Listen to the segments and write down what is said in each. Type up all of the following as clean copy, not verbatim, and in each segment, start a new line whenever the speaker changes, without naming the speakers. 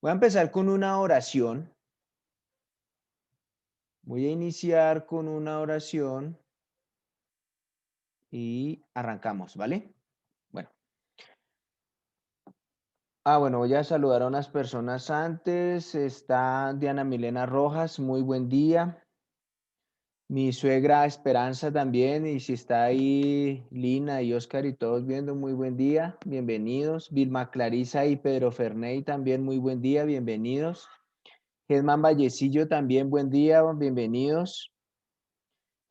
Voy a empezar con una oración. Voy a iniciar con una oración y arrancamos, ¿vale? Bueno. Bueno, voy a saludar a unas personas antes. Está Diana Milena Rojas, muy buen día. Mi suegra Esperanza también, y si está ahí Lina y Oscar y todos viendo, muy buen día, bienvenidos. Vilma Clarisa y Pedro Ferney también, muy buen día, bienvenidos. Germán Vallecillo también, buen día, bienvenidos.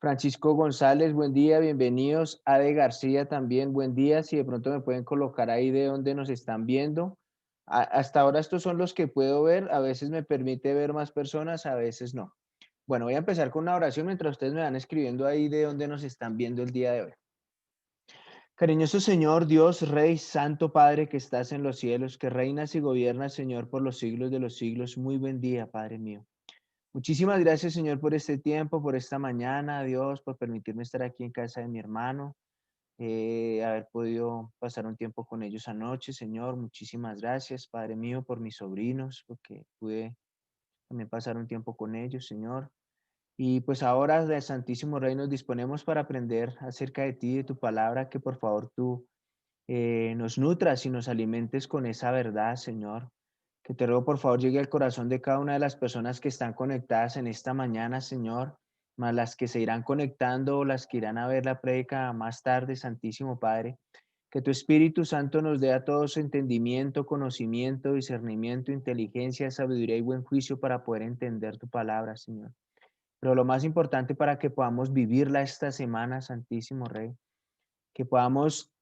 Francisco González, buen día, bienvenidos. Ade García también, buen día. Si de pronto me pueden colocar ahí de dónde nos están viendo. Hasta ahora estos son los que puedo ver. A veces me permite ver más personas, a veces no. Bueno, voy a empezar con una oración mientras ustedes me van escribiendo ahí de dónde nos están viendo el día de hoy. Cariñoso Señor, Dios, Rey, Santo Padre que estás en los cielos, que reinas y gobiernas, Señor, por los siglos de los siglos. Muy buen día, Padre mío. Muchísimas gracias, Señor, por este tiempo, por esta mañana, Dios, por permitirme estar aquí en casa de mi hermano, haber podido pasar un tiempo con ellos anoche, Señor. Muchísimas gracias, Padre mío, por mis sobrinos, porque pude también pasar un tiempo con ellos, Señor. Y pues ahora, del Santísimo Rey, nos disponemos para aprender acerca de ti y de tu palabra, que por favor tú nos nutras y nos alimentes con esa verdad, Señor. Que te ruego, por favor, llegue al corazón de cada una de las personas que están conectadas en esta mañana, Señor, más las que se irán conectando o las que irán a ver la prédica más tarde, Santísimo Padre. Que tu Espíritu Santo nos dé a todos entendimiento, conocimiento, discernimiento, inteligencia, sabiduría y buen juicio para poder entender tu palabra, Señor. Pero lo más importante para que podamos vivirla esta semana, Santísimo Rey, que podamos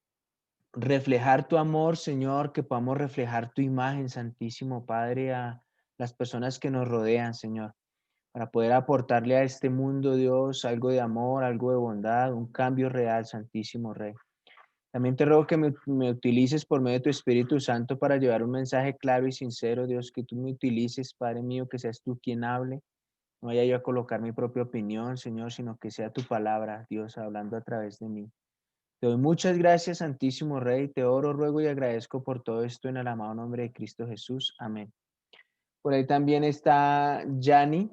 reflejar tu amor, Señor, que podamos reflejar tu imagen, Santísimo Padre, a las personas que nos rodean, Señor, para poder aportarle a este mundo, Dios, algo de amor, algo de bondad, un cambio real, Santísimo Rey. También te ruego que me utilices por medio de tu Espíritu Santo para llevar un mensaje claro y sincero, Dios, que tú me utilices, Padre mío, que seas tú quien hable. No vaya yo a colocar mi propia opinión, Señor, sino que sea tu palabra, Dios, hablando a través de mí. Te doy muchas gracias, Santísimo Rey. Te oro, ruego y agradezco por todo esto en el amado nombre de Cristo Jesús. Amén. Por ahí también está Yani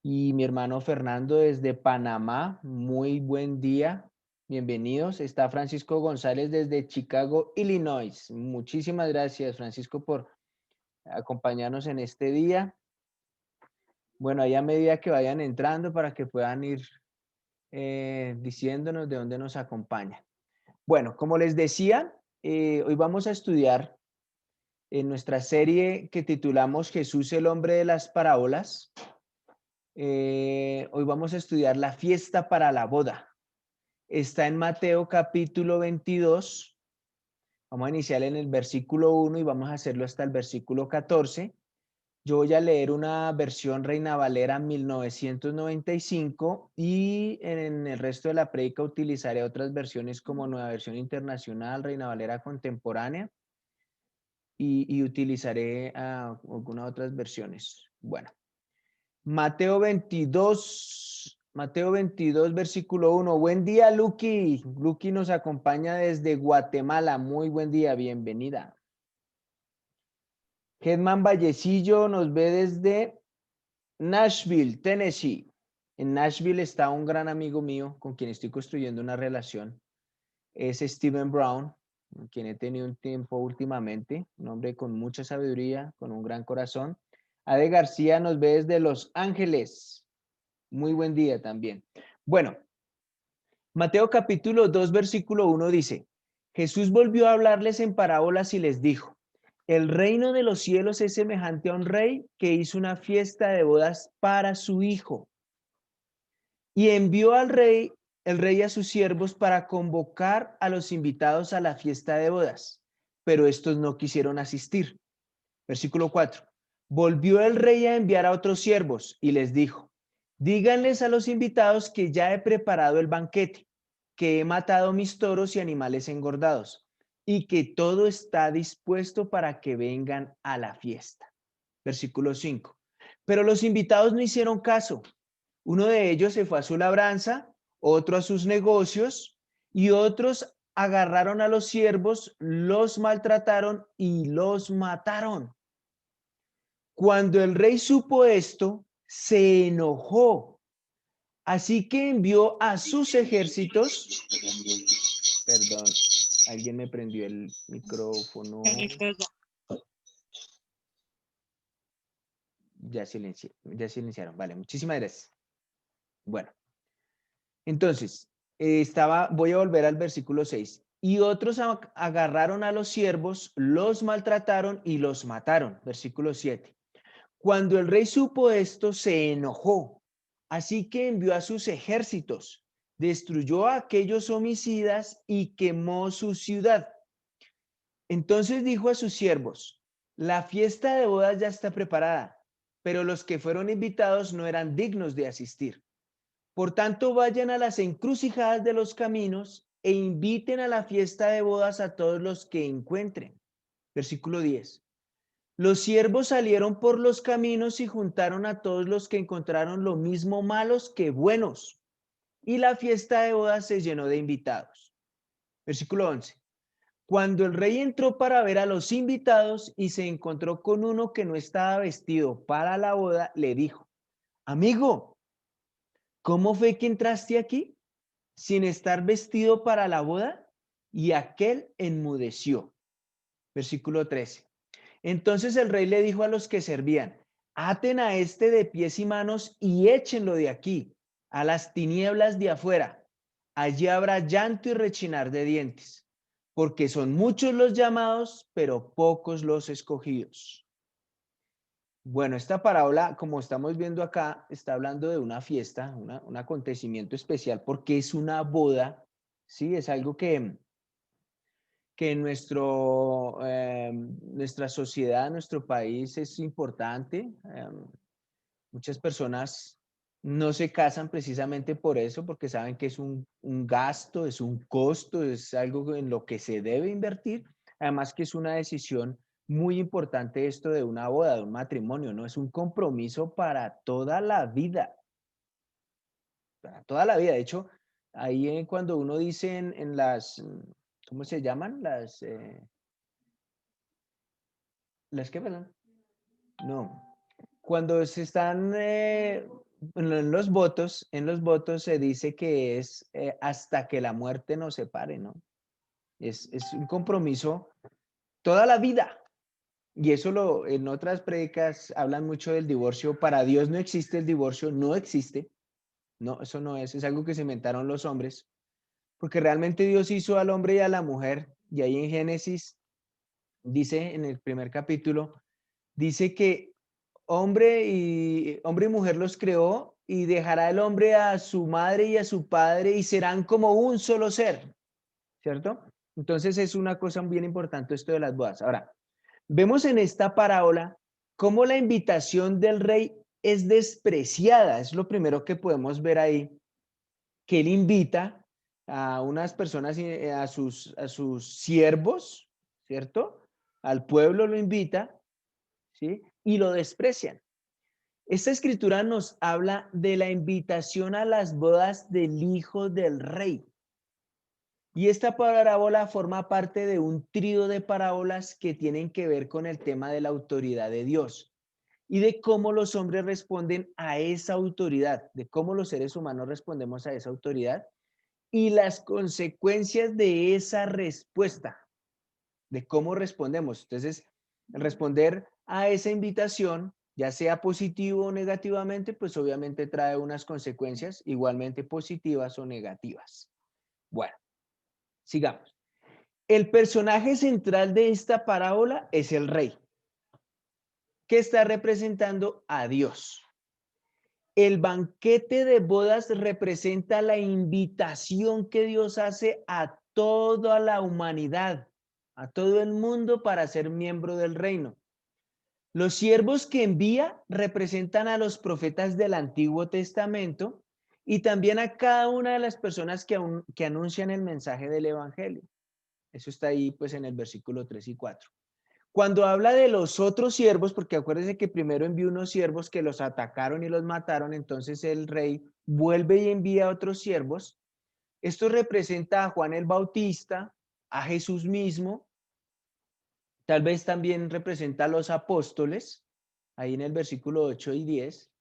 y mi hermano Fernando desde Panamá. Muy buen día. Bienvenidos. Está Francisco González desde Chicago, Illinois. Muchísimas gracias, Francisco, por acompañarnos en este día. Bueno, ahí a medida que vayan entrando para que puedan ir diciéndonos de dónde nos acompaña. Bueno, como les decía, hoy vamos a estudiar en nuestra serie que titulamos Jesús, el hombre de las parábolas. Hoy vamos a estudiar la fiesta para la boda. Está en Mateo capítulo 22. Vamos a iniciar en el versículo 1 y vamos a hacerlo hasta el versículo 14. Yo voy a leer una versión Reina Valera 1995 y en el resto de la prédica utilizaré otras versiones como Nueva Versión Internacional, Reina Valera Contemporánea y utilizaré algunas otras versiones. Bueno, Mateo 22, versículo 1. Buen día, Lucky. Lucky nos acompaña desde Guatemala. Muy buen día, bienvenida. Germán Vallecillo nos ve desde Nashville, Tennessee. En Nashville está un gran amigo mío con quien estoy construyendo una relación. Es Steven Brown, con quien he tenido un tiempo últimamente. Un hombre con mucha sabiduría, con un gran corazón. Ade García nos ve desde Los Ángeles. Muy buen día también. Bueno, Mateo capítulo 2, versículo 1 dice, Jesús volvió a hablarles en parábolas y les dijo, el reino de los cielos es semejante a un rey que hizo una fiesta de bodas para su hijo y envió el rey a sus siervos para convocar a los invitados a la fiesta de bodas, pero estos no quisieron asistir. Versículo 4. Volvió el rey a enviar a otros siervos y les dijo, díganles a los invitados que ya he preparado el banquete, que he matado mis toros y animales engordados y que todo está dispuesto para que vengan a la fiesta. Versículo 5. Pero los invitados no hicieron caso. Uno de ellos se fue a su labranza, otro a sus negocios y otros agarraron a los siervos, los maltrataron y los mataron. Cuando el rey supo esto, se enojó. Así que envió a sus ejércitos. Perdón, alguien me prendió el micrófono. Ya silenciaron. Vale, muchísimas gracias. Bueno, entonces, voy a volver al versículo 6. Y otros agarraron a los siervos, los maltrataron y los mataron. Versículo 7. Cuando el rey supo esto, se enojó. Así que envió a sus ejércitos, destruyó a aquellos homicidas y quemó su ciudad. Entonces dijo a sus siervos: la fiesta de bodas ya está preparada, pero los que fueron invitados no eran dignos de asistir. Por tanto, vayan a las encrucijadas de los caminos e inviten a la fiesta de bodas a todos los que encuentren. Versículo 10. Los siervos salieron por los caminos y juntaron a todos los que encontraron lo mismo malos que buenos, y la fiesta de bodas se llenó de invitados. Versículo 11. Cuando el rey entró para ver a los invitados y se encontró con uno que no estaba vestido para la boda, le dijo: amigo, ¿cómo fue que entraste aquí sin estar vestido para la boda? Y aquel enmudeció. Versículo 13. Entonces el rey le dijo a los que servían: aten a este de pies y manos y échenlo de aquí, a las tinieblas de afuera. Allí habrá llanto y rechinar de dientes, porque son muchos los llamados, pero pocos los escogidos. Bueno, esta parábola, como estamos viendo acá, está hablando de una fiesta, un acontecimiento especial, porque es una boda, ¿sí? Es algo que en nuestra sociedad, nuestro país es importante. Muchas personas no se casan precisamente por eso, porque saben que es un gasto, es un costo, es algo en lo que se debe invertir. Además que es una decisión muy importante esto de una boda, de un matrimonio, ¿no? Es un compromiso para toda la vida, para toda la vida. De hecho, ahí cuando uno dice en las, ¿cómo se llaman? ¿Las qué, perdón? No. Cuando se están en los votos se dice que es hasta que la muerte nos separe, ¿no? Es un compromiso toda la vida. Y eso en otras prédicas hablan mucho del divorcio. Para Dios no existe el divorcio, no existe. No, eso no es algo que se inventaron los hombres. Porque realmente Dios hizo al hombre y a la mujer. Y ahí en Génesis dice en el primer capítulo, dice que hombre y mujer los creó y dejará el hombre a su madre y a su padre y serán como un solo ser, ¿cierto? Entonces es una cosa bien importante esto de las bodas. Ahora, vemos en esta parábola cómo la invitación del rey es despreciada. Es lo primero que podemos ver ahí, que él invita a unas personas, a sus siervos, ¿cierto? Al pueblo lo invita, ¿sí? Y lo desprecian. Esta escritura nos habla de la invitación a las bodas del hijo del rey. Y esta parábola forma parte de un trío de parábolas que tienen que ver con el tema de la autoridad de Dios y de cómo los hombres responden a esa autoridad, de cómo los seres humanos respondemos a esa autoridad y las consecuencias de esa respuesta, de cómo respondemos. Entonces, responder a esa invitación, ya sea positivo o negativamente, pues obviamente trae unas consecuencias igualmente positivas o negativas. Bueno, sigamos. El personaje central de esta parábola es el rey, que está representando a Dios. El banquete de bodas representa la invitación que Dios hace a toda la humanidad, a todo el mundo para ser miembro del reino. Los siervos que envía representan a los profetas del Antiguo Testamento y también a cada una de las personas que anuncian el mensaje del Evangelio. Eso está ahí pues en el versículo 3 y 4. Cuando habla de los otros siervos, porque acuérdense que primero envió unos siervos que los atacaron y los mataron, entonces el rey vuelve y envía a otros siervos. Esto representa a Juan el Bautista, a Jesús mismo, tal vez también representa a los apóstoles, ahí en el versículo 8 y 10.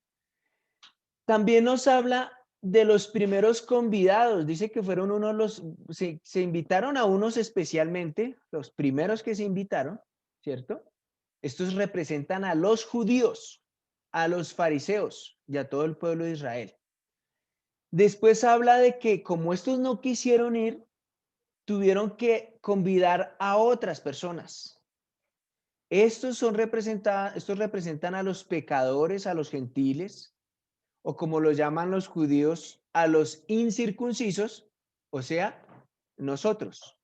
También nos habla de los primeros convidados. Dice que fueron se invitaron a unos especialmente, los primeros que se invitaron, ¿cierto? Estos representan a los judíos, a los fariseos y a todo el pueblo de Israel. Después habla de que como estos no quisieron ir, tuvieron que convidar a otras personas. Estos representan a los pecadores, a los gentiles, o como lo llaman los judíos, a los incircuncisos, o sea, nosotros.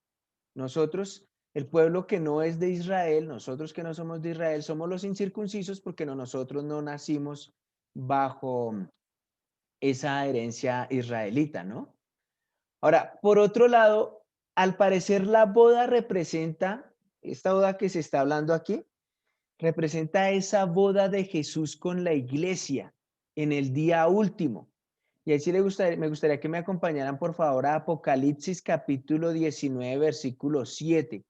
Nosotros, el pueblo que no es de Israel, nosotros que no somos de Israel, somos los incircuncisos porque nosotros no nacimos bajo esa herencia israelita, ¿no? Ahora, por otro lado, al parecer la boda representa, esta boda que se está hablando aquí, representa esa boda de Jesús con la iglesia en el día último. Y ahí sí me gustaría que me acompañaran, por favor, a Apocalipsis capítulo 19, versículo 7.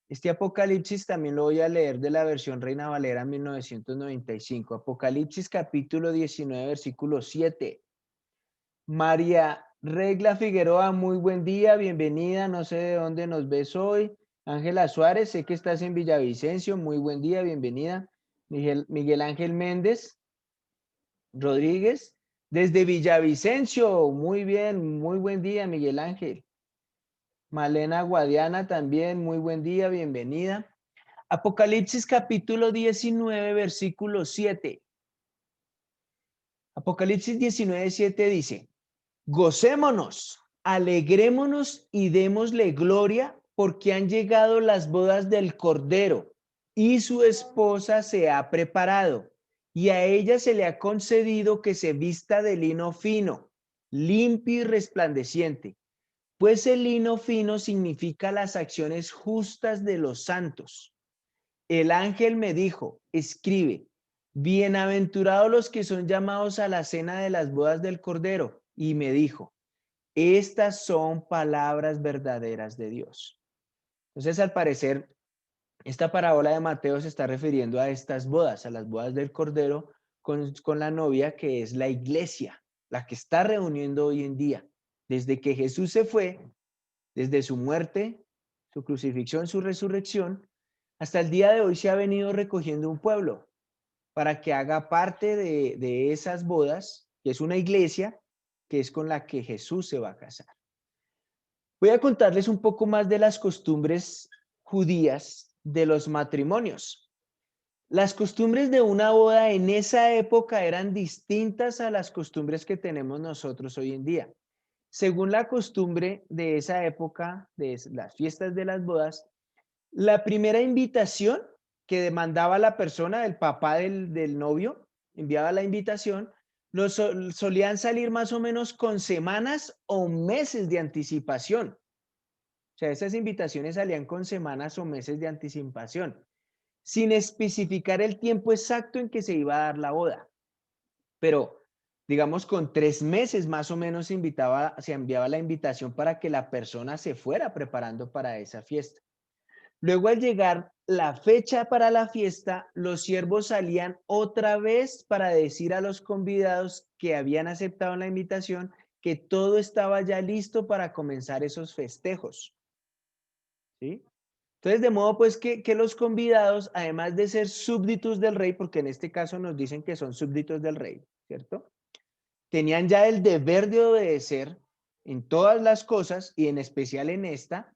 Este Apocalipsis también lo voy a leer de la versión Reina Valera 1995. Apocalipsis capítulo 19, versículo 7. María Regla Figueroa, muy buen día, bienvenida. No sé de dónde nos ves hoy. Ángela Suárez, sé que estás en Villavicencio, muy buen día, bienvenida. Miguel Ángel Méndez Rodríguez, desde Villavicencio, muy bien, muy buen día, Miguel Ángel. Malena Guadiana también, muy buen día, bienvenida. Apocalipsis capítulo 19, versículo 7. Apocalipsis 19, 7 dice: gocémonos, alegrémonos y démosle gloria, porque han llegado las bodas del Cordero y su esposa se ha preparado, y a ella se le ha concedido que se vista de lino fino, limpio y resplandeciente, pues el lino fino significa las acciones justas de los santos. El ángel me dijo: escribe, bienaventurados los que son llamados a la cena de las bodas del Cordero. Y me dijo: estas son palabras verdaderas de Dios. Entonces, al parecer, esta parábola de Mateo se está refiriendo a estas bodas, a las bodas del Cordero con la novia, que es la iglesia, la que está reuniendo hoy en día. Desde que Jesús se fue, desde su muerte, su crucifixión, su resurrección, hasta el día de hoy se ha venido recogiendo un pueblo para que haga parte de esas bodas, que es una iglesia, que es con la que Jesús se va a casar. Voy a contarles un poco más de las costumbres judías de los matrimonios. Las costumbres de una boda en esa época eran distintas a las costumbres que tenemos nosotros hoy en día. Según la costumbre de esa época, de las fiestas de las bodas, la primera invitación que demandaba la persona, el papá del novio, enviaba la invitación, solían salir más o menos con semanas o meses de anticipación. O sea, esas invitaciones salían con semanas o meses de anticipación, sin especificar el tiempo exacto en que se iba a dar la boda. Pero, digamos, con 3 meses más o menos se enviaba la invitación para que la persona se fuera preparando para esa fiesta. Luego, al llegar la fecha para la fiesta, los siervos salían otra vez para decir a los convidados que habían aceptado la invitación que todo estaba ya listo para comenzar esos festejos. ¿Sí? Entonces, de modo pues que los convidados, además de ser súbditos del rey, porque en este caso nos dicen que son súbditos del rey, ¿cierto? Tenían ya el deber de obedecer en todas las cosas y en especial en esta,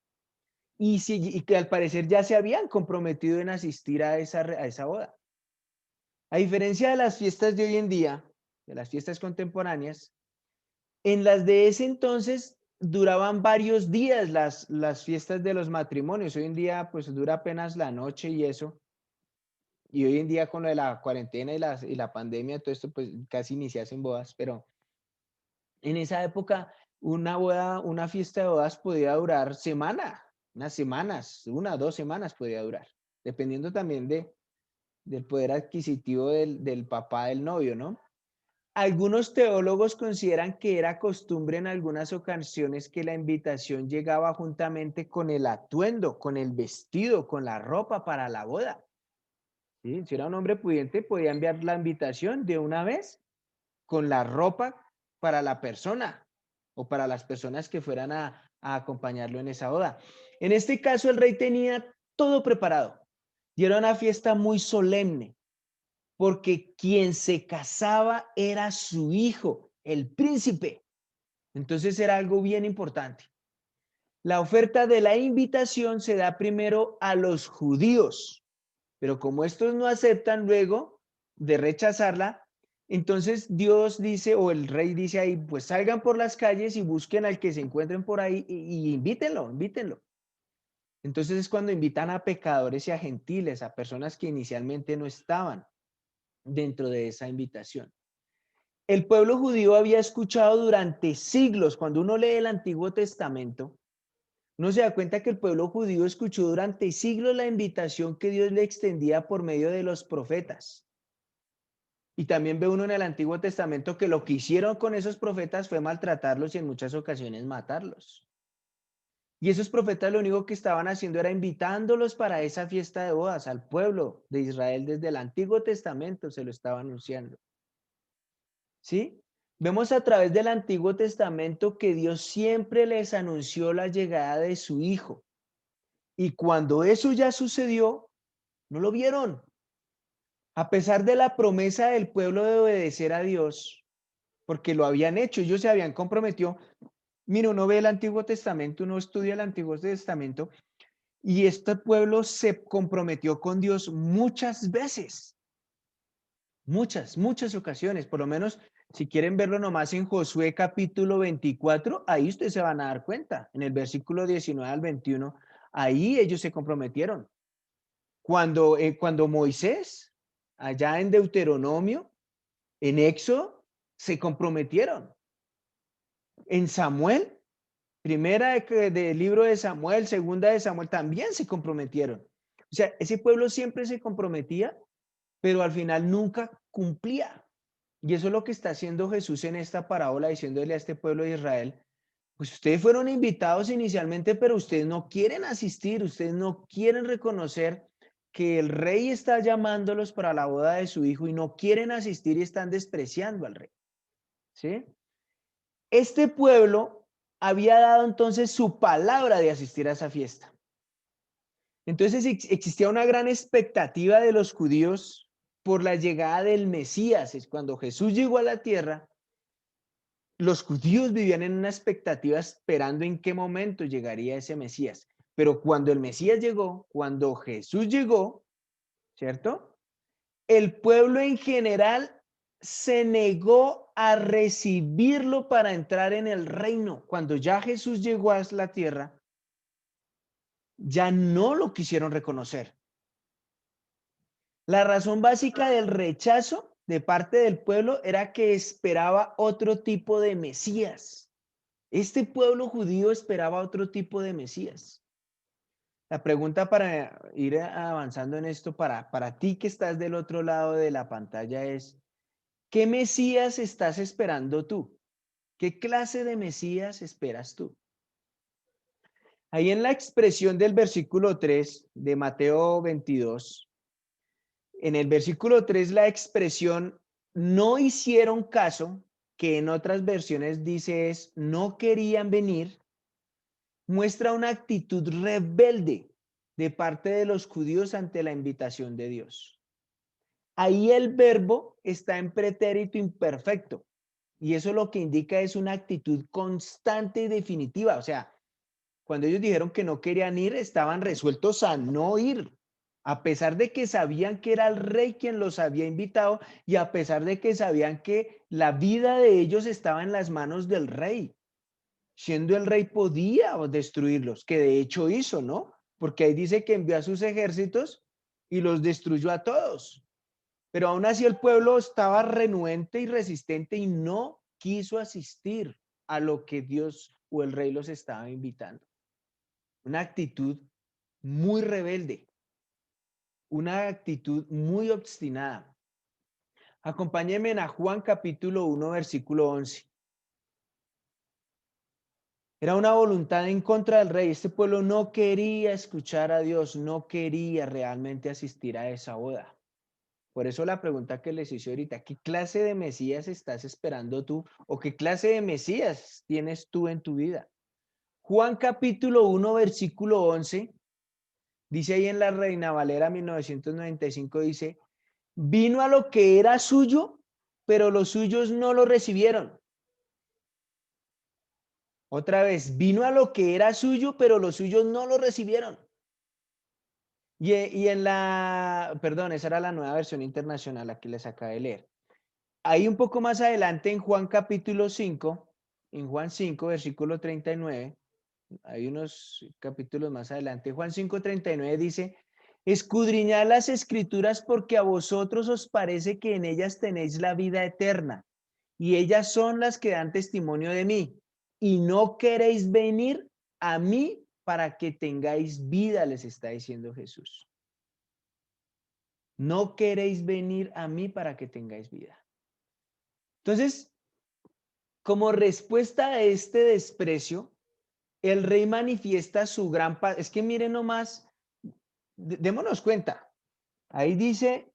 y que al parecer ya se habían comprometido en asistir a esa boda. A diferencia de las fiestas de hoy en día, de las fiestas contemporáneas, en las de ese entonces duraban varios días las fiestas de los matrimonios. Hoy en día pues dura apenas la noche y eso. Y hoy en día con lo de la cuarentena y la pandemia, todo esto pues casi ni se hacen bodas, pero en esa época una fiesta de bodas podía durar unas semanas, 1 o 2 semanas podía durar, dependiendo también del poder adquisitivo del papá del novio, ¿no? Algunos teólogos consideran que era costumbre en algunas ocasiones que la invitación llegaba juntamente con el atuendo, con el vestido, con la ropa para la boda. ¿sí? Si era un hombre pudiente, podía enviar la invitación de una vez con la ropa para la persona o para las personas que fueran a acompañarlo en esa boda. En este caso, el rey tenía todo preparado y era una fiesta muy solemne, porque quien se casaba era su hijo, el príncipe. Entonces era algo bien importante. La oferta de la invitación se da primero a los judíos, pero como estos no aceptan luego de rechazarla, entonces Dios dice, o el rey dice ahí, pues salgan por las calles y busquen al que se encuentren por ahí y invítenlo, invítenlo. Entonces es cuando invitan a pecadores y a gentiles, a personas que inicialmente no estaban dentro de esa invitación. El pueblo judío había escuchado durante siglos, cuando uno lee el Antiguo Testamento, uno se da cuenta que el pueblo judío escuchó durante siglos la invitación que Dios le extendía por medio de los profetas. Y también ve uno en el Antiguo Testamento que lo que hicieron con esos profetas fue maltratarlos y en muchas ocasiones matarlos. Y esos profetas lo único que estaban haciendo era invitándolos para esa fiesta de bodas al pueblo de Israel desde el Antiguo Testamento se lo estaba anunciando. ¿Sí? Vemos a través del Antiguo Testamento que Dios siempre les anunció la llegada de su Hijo. Y cuando eso ya sucedió, no lo vieron. A pesar de la promesa del pueblo de obedecer a Dios, porque lo habían hecho, ellos se habían comprometido. Mira, uno ve el Antiguo Testamento, uno estudia el Antiguo Testamento y este pueblo se comprometió con Dios muchas veces, muchas ocasiones. Por lo menos, si quieren verlo nomás en Josué capítulo 24, ahí ustedes se van a dar cuenta, en el versículo 19 al 21, ahí ellos se comprometieron. Cuando Moisés, allá en Deuteronomio, en Éxodo, se comprometieron. En Samuel, del libro de Samuel, segunda de Samuel, también se comprometieron. O sea, ese pueblo siempre se comprometía, pero al final nunca cumplía. Y eso es lo que está haciendo Jesús en esta parábola, diciéndole a este pueblo de Israel, pues ustedes fueron invitados inicialmente, pero ustedes no quieren asistir, ustedes no quieren reconocer que el rey está llamándolos para la boda de su hijo y no quieren asistir y están despreciando al rey. ¿Sí? Este pueblo había dado entonces su palabra de asistir a esa fiesta. Entonces existía una gran expectativa de los judíos por la llegada del Mesías. Es cuando Jesús llegó a la tierra, los judíos vivían en una expectativa esperando en qué momento llegaría ese Mesías. Pero cuando el Mesías llegó, cuando Jesús llegó, ¿cierto? El pueblo en general se negó a recibirlo para entrar en el reino. Cuando ya Jesús llegó a la tierra, ya no lo quisieron reconocer. La razón básica del rechazo de parte del pueblo era que esperaba otro tipo de Mesías. Este pueblo judío esperaba otro tipo de Mesías. La pregunta para ir avanzando en esto, para ti que estás del otro lado de la pantalla es, ¿qué Mesías estás esperando tú? ¿Qué clase de Mesías esperas tú? Ahí en la expresión del versículo 3 de Mateo 22, en el versículo 3 la expresión no hicieron caso, que en otras versiones dice es no querían venir, muestra una actitud rebelde de parte de los judíos ante la invitación de Dios. Ahí el verbo está en pretérito imperfecto y eso lo que indica es una actitud constante y definitiva. O sea, cuando ellos dijeron que no querían ir, estaban resueltos a no ir, a pesar de que sabían que era el rey quien los había invitado y a pesar de que sabían que la vida de ellos estaba en las manos del rey. Siendo el rey podía destruirlos, que de hecho hizo, ¿no? Porque ahí dice que envió a sus ejércitos y los destruyó a todos. Pero aún así el pueblo estaba renuente y resistente y no quiso asistir a lo que Dios o el rey los estaba invitando. Una actitud muy rebelde, una actitud muy obstinada. Acompáñenme a Juan capítulo 1, versículo 11. Era una voluntad en contra del rey. Este pueblo no quería escuchar a Dios, no quería realmente asistir a esa boda. Por eso la pregunta que les hice ahorita, ¿qué clase de Mesías estás esperando tú? ¿O qué clase de Mesías tienes tú en tu vida? Juan capítulo 1, versículo 11, dice ahí en la Reina Valera 1995, dice, vino a lo que era suyo, pero los suyos no lo recibieron. Otra vez, vino a lo que era suyo, pero los suyos no lo recibieron. Y en la, perdón, esa era la Nueva Versión Internacional, aquí les acabé de leer. Ahí un poco más adelante en Juan capítulo 5, en Juan 5, versículo 39, hay unos capítulos más adelante, Juan 5:39 dice, escudriñad las escrituras porque a vosotros os parece que en ellas tenéis la vida eterna, y ellas son las que dan testimonio de mí, y no queréis venir a mí para que tengáis vida, les está diciendo Jesús. No queréis venir a mí para que tengáis vida. Entonces, como respuesta a este desprecio, el rey manifiesta su gran paz. Es que miren nomás, démonos cuenta. Ahí dice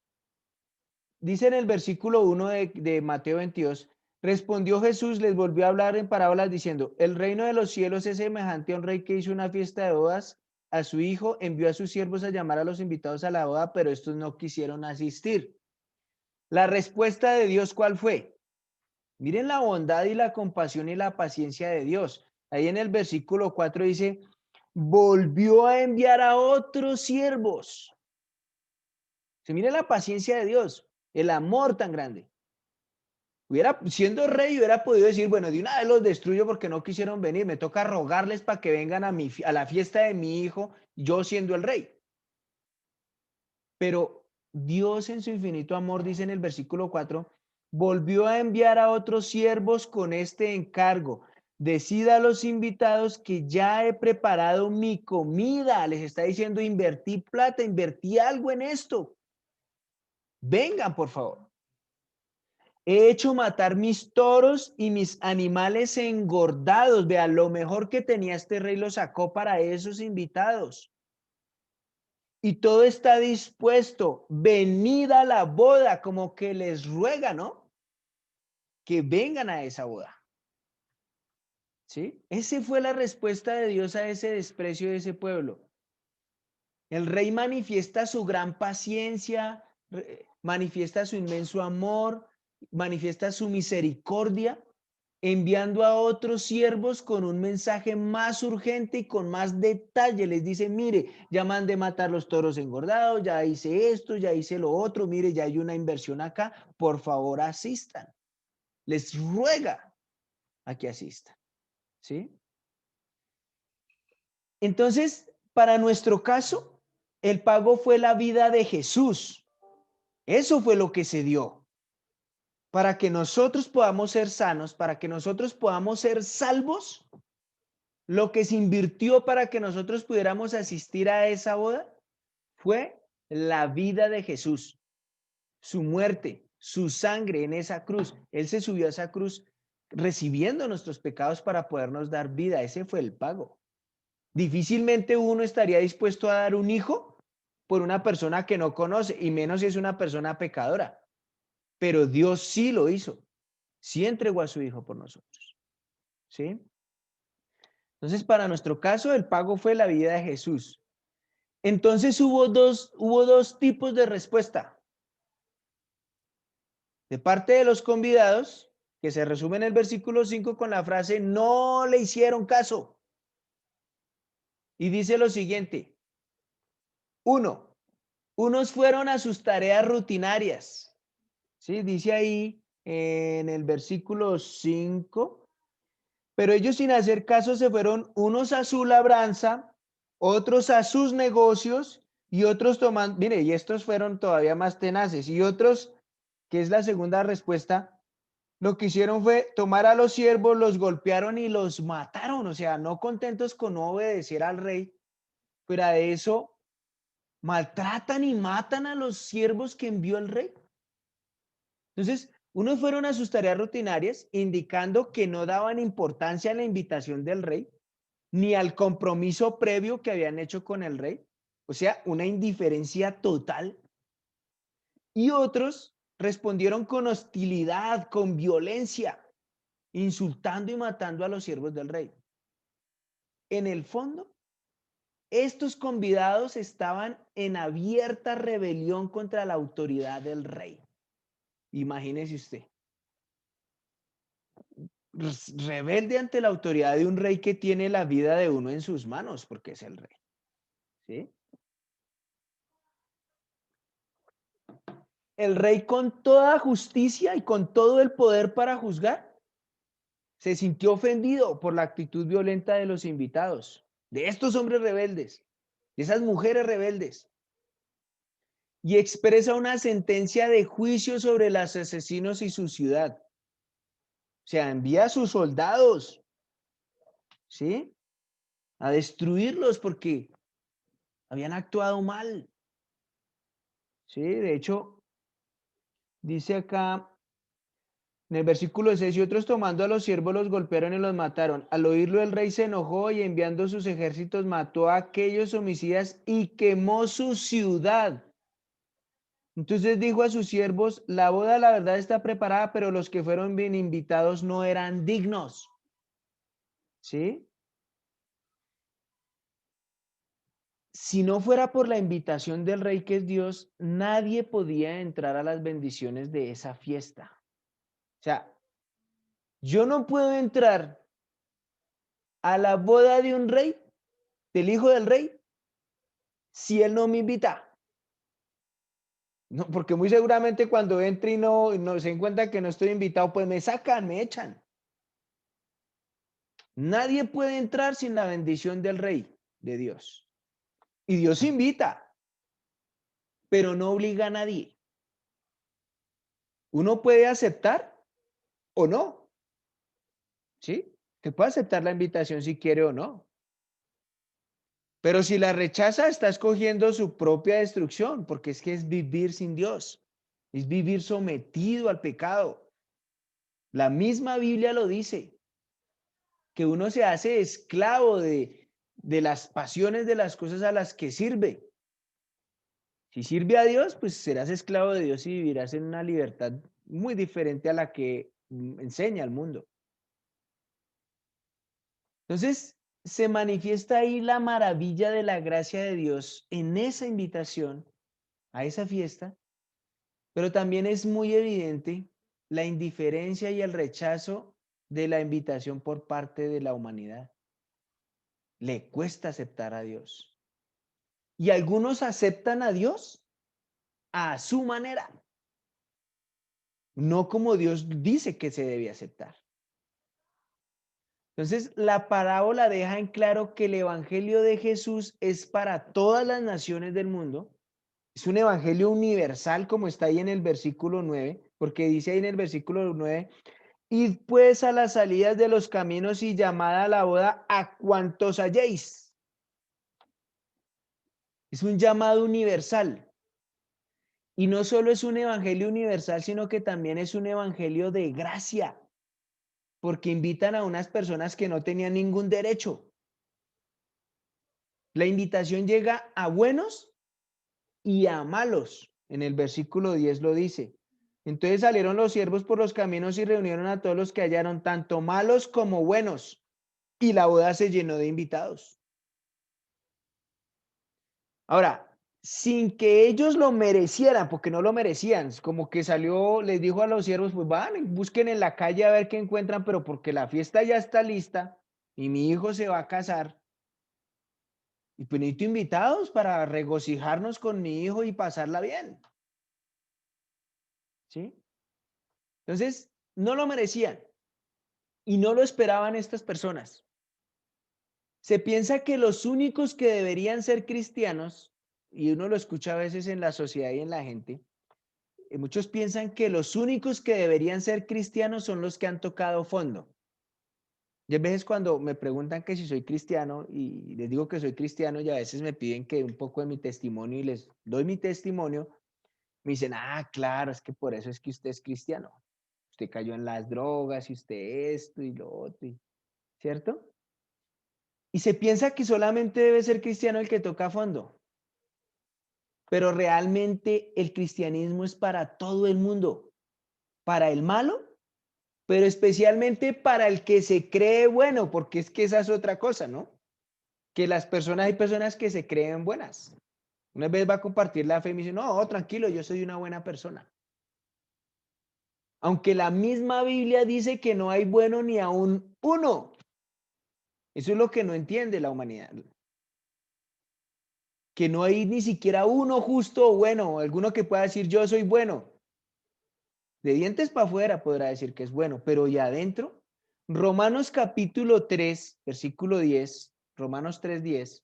en el versículo 1 de Mateo 22, respondió Jesús, les volvió a hablar en parábolas diciendo, el reino de los cielos es semejante a un rey que hizo una fiesta de bodas a su hijo, envió a sus siervos a llamar a los invitados a la boda, pero estos no quisieron asistir. La respuesta de Dios, ¿cuál fue? Miren la bondad y la compasión y la paciencia de Dios. Ahí en el versículo 4 dice, volvió a enviar a otros siervos. Se mire la paciencia de Dios, el amor tan grande. Siendo rey, hubiera podido decir, bueno, de una vez los destruyo porque no quisieron venir. Me toca rogarles para que vengan a la fiesta de mi hijo, yo siendo el rey. Pero Dios en su infinito amor, dice en el versículo 4, volvió a enviar a otros siervos con este encargo. Decida a los invitados que ya he preparado mi comida. Les está diciendo, invertí plata, invertí algo en esto. Vengan, por favor. He hecho matar mis toros y mis animales engordados. Vean, lo mejor que tenía este rey lo sacó para esos invitados. Y todo está dispuesto. Venid a la boda, como que les ruega, ¿no? Que vengan a esa boda. ¿Sí? Esa fue la respuesta de Dios a ese desprecio de ese pueblo. El rey manifiesta su gran paciencia, manifiesta su inmenso amor, manifiesta su misericordia, enviando a otros siervos con un mensaje más urgente y con más detalle. Les dice, mire, ya mandé matar los toros engordados, ya hice esto, ya hice lo otro, mire, ya hay una inversión acá, por favor asistan. Les ruega a que asistan, ¿sí? Entonces, para nuestro caso, el pago fue la vida de Jesús. Eso fue lo que se dio. Para que nosotros podamos ser sanos, para que nosotros podamos ser salvos, lo que se invirtió para que nosotros pudiéramos asistir a esa boda fue la vida de Jesús, su muerte, su sangre en esa cruz. Él se subió a esa cruz recibiendo nuestros pecados para podernos dar vida. Ese fue el pago. Difícilmente uno estaría dispuesto a dar un hijo por una persona que no conoce, y menos si es una persona pecadora. Pero Dios sí lo hizo. Sí entregó a su hijo por nosotros. ¿Sí? Entonces, para nuestro caso, el pago fue la vida de Jesús. Entonces hubo dos tipos de respuesta. De parte de los convidados, que se resume en el versículo 5 con la frase, no le hicieron caso. Y dice lo siguiente. Unos fueron a sus tareas rutinarias. ¿Sí? Dice ahí en el versículo 5. Pero ellos sin hacer caso se fueron unos a su labranza, otros a sus negocios y otros tomando, mire, y estos fueron todavía más tenaces y otros, que es la segunda respuesta, lo que hicieron fue tomar a los siervos, los golpearon y los mataron, o sea, no contentos con no obedecer al rey, pero a eso maltratan y matan a los siervos que envió el rey. Entonces, unos fueron a sus tareas rutinarias, indicando que no daban importancia a la invitación del rey, ni al compromiso previo que habían hecho con el rey. O sea, una indiferencia total. Y otros respondieron con hostilidad, con violencia, insultando y matando a los siervos del rey. En el fondo, estos convidados estaban en abierta rebelión contra la autoridad del rey. Imagínese usted, rebelde ante la autoridad de un rey que tiene la vida de uno en sus manos, porque es el rey. ¿Sí? El rey, con toda justicia y con todo el poder para juzgar, se sintió ofendido por la actitud violenta de los invitados, de estos hombres rebeldes, de esas mujeres rebeldes, y expresa una sentencia de juicio sobre los asesinos y su ciudad. O sea, envía a sus soldados, ¿sí? A destruirlos porque habían actuado mal. Sí, de hecho, dice acá en el versículo 6, y otros tomando a los siervos los golpearon y los mataron. Al oírlo el rey se enojó y enviando sus ejércitos mató a aquellos homicidas y quemó su ciudad. Entonces dijo a sus siervos, la boda la verdad está preparada, pero los que fueron bien invitados no eran dignos. ¿Sí? Si no fuera por la invitación del rey que es Dios, nadie podía entrar a las bendiciones de esa fiesta. O sea, yo no puedo entrar a la boda de un rey, del hijo del rey, si él no me invita. No, porque muy seguramente cuando entre y no se encuentra que no estoy invitado, pues me sacan, me echan. Nadie puede entrar sin la bendición del rey, de Dios. Y Dios invita, pero no obliga a nadie. Uno puede aceptar o no, ¿sí? Que puede aceptar la invitación si quiere o no. Pero si la rechaza, está escogiendo su propia destrucción, porque es que es vivir sin Dios, es vivir sometido al pecado. La misma Biblia lo dice, que uno se hace esclavo de las pasiones de las cosas a las que sirve. Si sirve a Dios, pues serás esclavo de Dios y vivirás en una libertad muy diferente a la que enseña el mundo. Entonces, se manifiesta ahí la maravilla de la gracia de Dios en esa invitación a esa fiesta, pero también es muy evidente la indiferencia y el rechazo de la invitación por parte de la humanidad. Le cuesta aceptar a Dios. Y algunos aceptan a Dios a su manera, no como Dios dice que se debe aceptar. Entonces, la parábola deja en claro que el evangelio de Jesús es para todas las naciones del mundo. Es un evangelio universal, como está ahí en el versículo 9, porque dice ahí en el versículo 9, id pues a las salidas de los caminos y llamad a la boda a cuantos halléis. Es un llamado universal. Y no solo es un evangelio universal, sino que también es un evangelio de gracia, porque invitan a unas personas que no tenían ningún derecho. La invitación llega a buenos y a malos. En el versículo 10 lo dice. Entonces salieron los siervos por los caminos y reunieron a todos los que hallaron, tanto malos como buenos, y la boda se llenó de invitados. Ahora, sin que ellos lo merecieran, porque no lo merecían, como que salió, les dijo a los siervos, pues van, busquen en la calle a ver qué encuentran, pero porque la fiesta ya está lista y mi hijo se va a casar, y pues necesito invitados para regocijarnos con mi hijo y pasarla bien. ¿Sí? Entonces, no lo merecían y no lo esperaban estas personas. Se piensa que los únicos que deberían ser cristianos, y uno lo escucha a veces en la sociedad y en la gente, muchos piensan que los únicos que deberían ser cristianos son los que han tocado fondo. Y a veces cuando me preguntan que si soy cristiano y les digo que soy cristiano y a veces me piden que un poco de mi testimonio y les doy mi testimonio, me dicen, ah, claro, es que por eso es que usted es cristiano. Usted cayó en las drogas y usted esto y lo otro, ¿cierto? Y se piensa que solamente debe ser cristiano el que toca a fondo. pero realmente el cristianismo es para todo el mundo, para el malo, pero especialmente para el que se cree bueno, porque es que esa es otra cosa, ¿no? Que hay personas que se creen buenas. Una vez va a compartir la fe y me dice, no, tranquilo, yo soy una buena persona. Aunque la misma Biblia dice que no hay bueno ni aún uno. Eso es lo que no entiende la humanidad. Que no hay ni siquiera uno justo o bueno, alguno que pueda decir yo soy bueno. De dientes para afuera podrá decir que es bueno, pero ya adentro, Romanos capítulo 3, versículo 10, Romanos 3:10.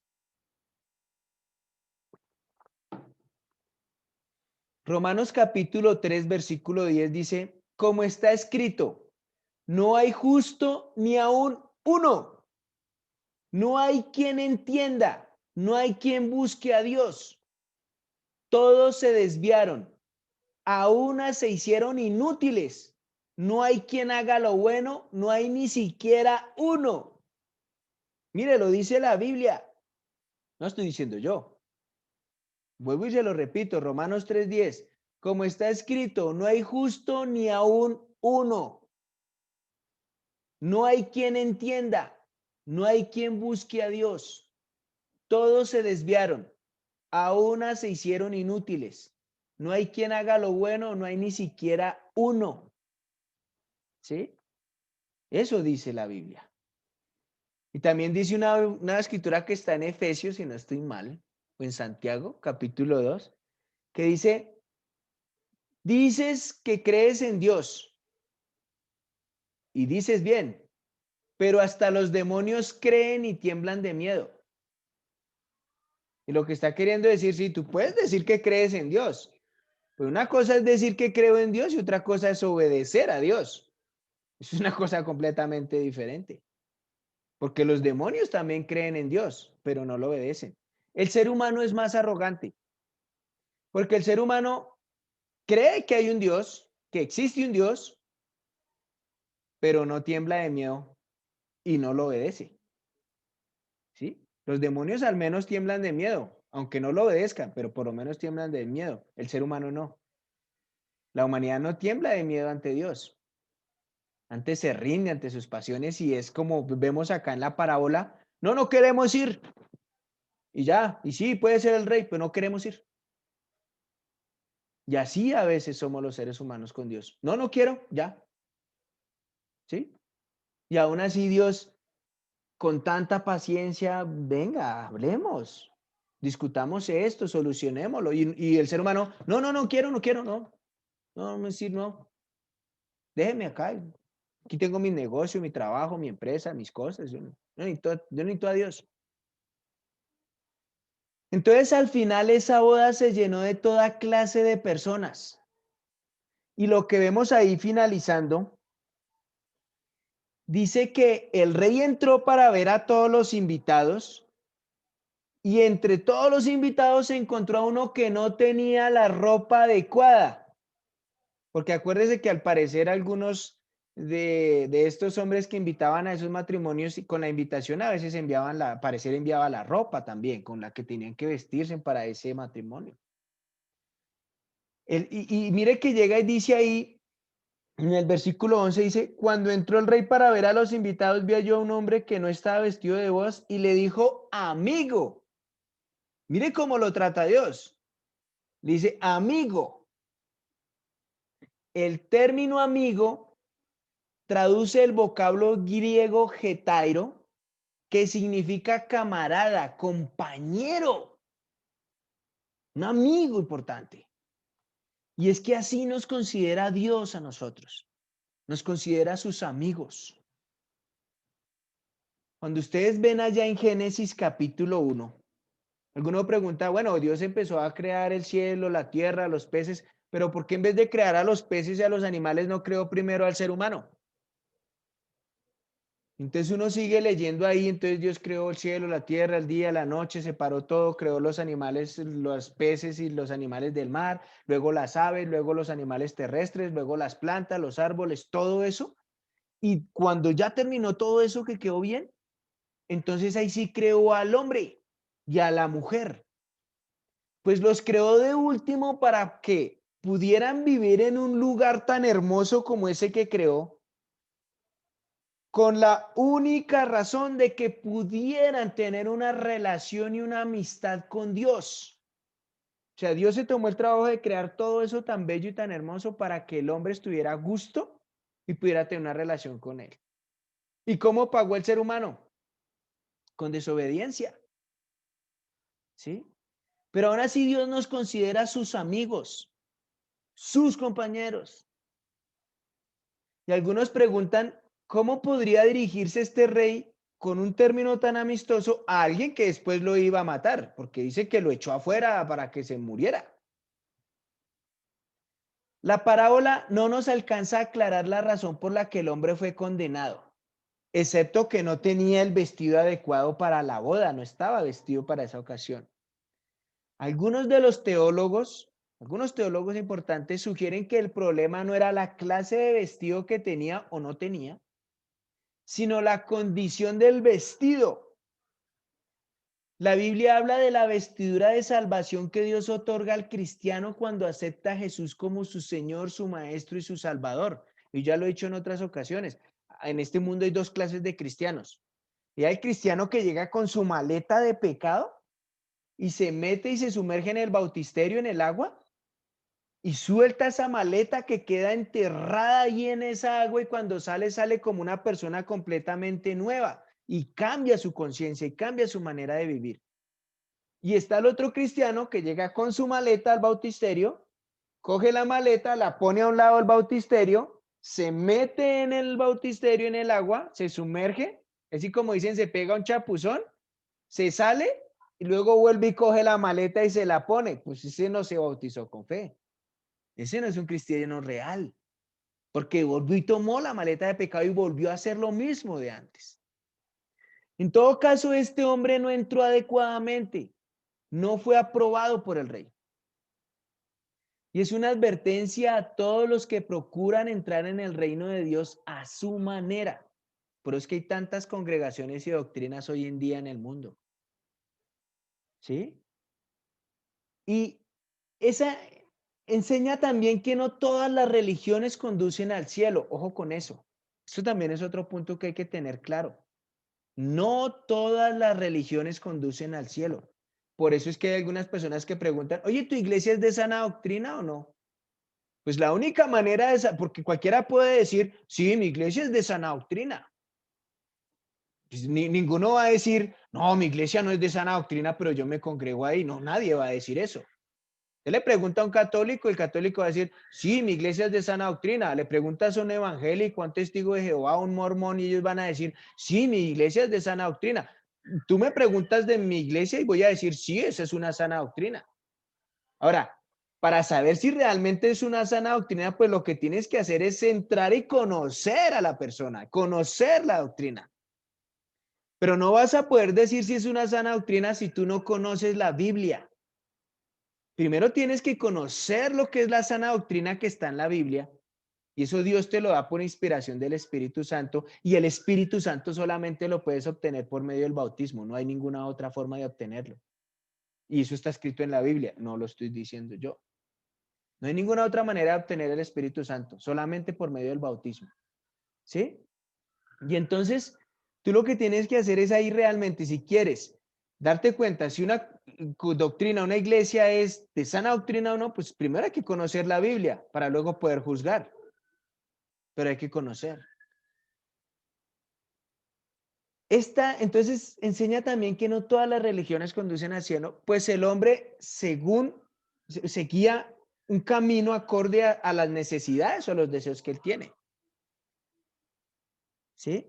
Romanos capítulo 3, versículo 10 dice, como está escrito, no hay justo ni aún uno. No hay quien entienda, no hay quien busque a Dios. Todos se desviaron, a una se hicieron inútiles. No hay quien haga lo bueno, no hay ni siquiera uno. Mire, lo dice la Biblia, no estoy diciendo yo. Vuelvo y se lo repito, Romanos 3:10. Como está escrito, no hay justo ni aún uno. No hay quien entienda, no hay quien busque a Dios. Todos se desviaron, a una se hicieron inútiles. No hay quien haga lo bueno, no hay ni siquiera uno. ¿Sí? Eso dice la Biblia. Y también dice una escritura que está en Efesios, si no estoy mal, o en Santiago, capítulo 2, que dices que crees en Dios y dices bien, pero hasta los demonios creen y tiemblan de miedo. Y lo que está queriendo decir, sí, tú puedes decir que crees en Dios, pero una cosa es decir que creo en Dios y otra cosa es obedecer a Dios. Es una cosa completamente diferente, porque los demonios también creen en Dios, pero no lo obedecen. El ser humano es más arrogante, porque el ser humano cree que hay un Dios, que existe un Dios, pero no tiembla de miedo y no lo obedece. ¿Sí? Los demonios al menos tiemblan de miedo, aunque no lo obedezcan, pero por lo menos tiemblan de miedo. El ser humano no. La humanidad no tiembla de miedo ante Dios. Antes se rinde ante sus pasiones y es como vemos acá en la parábola, no, no queremos ir. Y ya, y sí, puede ser el rey, pero no queremos ir. Y así a veces somos los seres humanos con Dios. No, no quiero, ya. ¿Sí? Y aún así Dios, con tanta paciencia, venga, hablemos, discutamos esto, solucionémoslo. Y el ser humano, no, no, no quiero, no quiero, no. No, no decir no. Déjeme acá. Aquí tengo mi negocio, mi trabajo, mi empresa, mis cosas. Yo no necesito a Dios. Entonces al final esa boda se llenó de toda clase de personas. Y lo que vemos ahí finalizando, dice que el rey entró para ver a todos los invitados y entre todos los invitados se encontró a uno que no tenía la ropa adecuada. Porque acuérdese que al parecer algunos de estos hombres que invitaban a esos matrimonios y con la invitación a veces parecer enviaba la ropa también con la que tenían que vestirse para ese matrimonio. Y mire que llega y dice ahí, en el versículo 11 dice, cuando entró el rey para ver a los invitados, vio yo a un hombre que no estaba vestido de bodas y le dijo, amigo, mire cómo lo trata Dios. Le dice, amigo. El término amigo traduce el vocablo griego getairo, que significa camarada, compañero, un amigo importante. Y es que así nos considera Dios a nosotros, nos considera sus amigos. Cuando ustedes ven allá en Génesis capítulo 1, alguno pregunta, bueno, Dios empezó a crear el cielo, la tierra, los peces, pero ¿por qué en vez de crear a los peces y a los animales no creó primero al ser humano? Entonces uno sigue leyendo ahí, entonces Dios creó el cielo, la tierra, el día, la noche, separó todo, creó los animales, los peces y los animales del mar, luego las aves, luego los animales terrestres, luego las plantas, los árboles, todo eso. Y cuando ya terminó todo eso que quedó bien, entonces ahí sí creó al hombre y a la mujer. Pues los creó de último para que pudieran vivir en un lugar tan hermoso como ese que creó, con la única razón de que pudieran tener una relación y una amistad con Dios. O sea, Dios se tomó el trabajo de crear todo eso tan bello y tan hermoso para que el hombre estuviera a gusto y pudiera tener una relación con él. ¿Y cómo pagó el ser humano? Con desobediencia, ¿sí? Pero aún así Dios nos considera sus amigos, sus compañeros. Y algunos preguntan, ¿cómo podría dirigirse este rey con un término tan amistoso a alguien que después lo iba a matar? Porque dice que lo echó afuera para que se muriera. La parábola no nos alcanza a aclarar la razón por la que el hombre fue condenado, excepto que no tenía el vestido adecuado para la boda, no estaba vestido para esa ocasión. Algunos de los teólogos, algunos teólogos importantes sugieren que el problema no era la clase de vestido que tenía o no tenía, sino la condición del vestido. La Biblia habla de la vestidura de salvación que Dios otorga al cristiano cuando acepta a Jesús como su Señor, su Maestro y su Salvador. Y ya lo he dicho en otras ocasiones. En este mundo hay dos clases de cristianos. Y hay el cristiano que llega con su maleta de pecado y se mete y se sumerge en el bautisterio, en el agua, y suelta esa maleta que queda enterrada ahí en esa agua y cuando sale, sale como una persona completamente nueva y cambia su conciencia y cambia su manera de vivir. Y está el otro cristiano que llega con su maleta al bautisterio, coge la maleta, la pone a un lado del bautisterio, se mete en el bautisterio en el agua, se sumerge, así como dicen, se pega un chapuzón, se sale y luego vuelve y coge la maleta y se la pone. Pues ese no se bautizó con fe. Ese no es un cristiano real, porque volvió y tomó la maleta de pecado y volvió a hacer lo mismo de antes. En todo caso, este hombre no entró adecuadamente, no fue aprobado por el rey. Y es una advertencia a todos los que procuran entrar en el reino de Dios a su manera. Pero es que hay tantas congregaciones y doctrinas hoy en día en el mundo. ¿Sí? Y esa enseña también que no todas las religiones conducen al cielo. Ojo con eso. Eso también es otro punto que hay que tener claro. No todas las religiones conducen al cielo. Por eso es que hay algunas personas que preguntan, oye, ¿tu iglesia es de sana doctrina o no? Pues la única manera de, porque cualquiera puede decir, sí, mi iglesia es de sana doctrina. Pues ninguno va a decir, no, mi iglesia no es de sana doctrina, pero yo me congrego ahí. No, nadie va a decir eso. Usted le pregunta a un católico, el católico va a decir, sí, mi iglesia es de sana doctrina. Le preguntas a un evangélico, a un testigo de Jehová, a un mormón, y ellos van a decir, sí, mi iglesia es de sana doctrina. Tú me preguntas de mi iglesia y voy a decir, sí, esa es una sana doctrina. Ahora, para saber si realmente es una sana doctrina, pues lo que tienes que hacer es entrar y conocer a la persona, conocer la doctrina. Pero no vas a poder decir si es una sana doctrina si tú no conoces la Biblia. Primero tienes que conocer lo que es la sana doctrina que está en la Biblia, y eso Dios te lo da por inspiración del Espíritu Santo, y el Espíritu Santo solamente lo puedes obtener por medio del bautismo, no hay ninguna otra forma de obtenerlo. Y eso está escrito en la Biblia, no lo estoy diciendo yo. No hay ninguna otra manera de obtener el Espíritu Santo, solamente por medio del bautismo. ¿Sí? Y entonces, tú lo que tienes que hacer es ahí realmente, si quieres darte cuenta si una doctrina, una iglesia es de sana doctrina o no, pues primero hay que conocer la Biblia para luego poder juzgar, pero hay que conocer. Esta, entonces, enseña también que no todas las religiones conducen al cielo, pues el hombre, según se guía un camino acorde a las necesidades o a los deseos que él tiene. ¿Sí?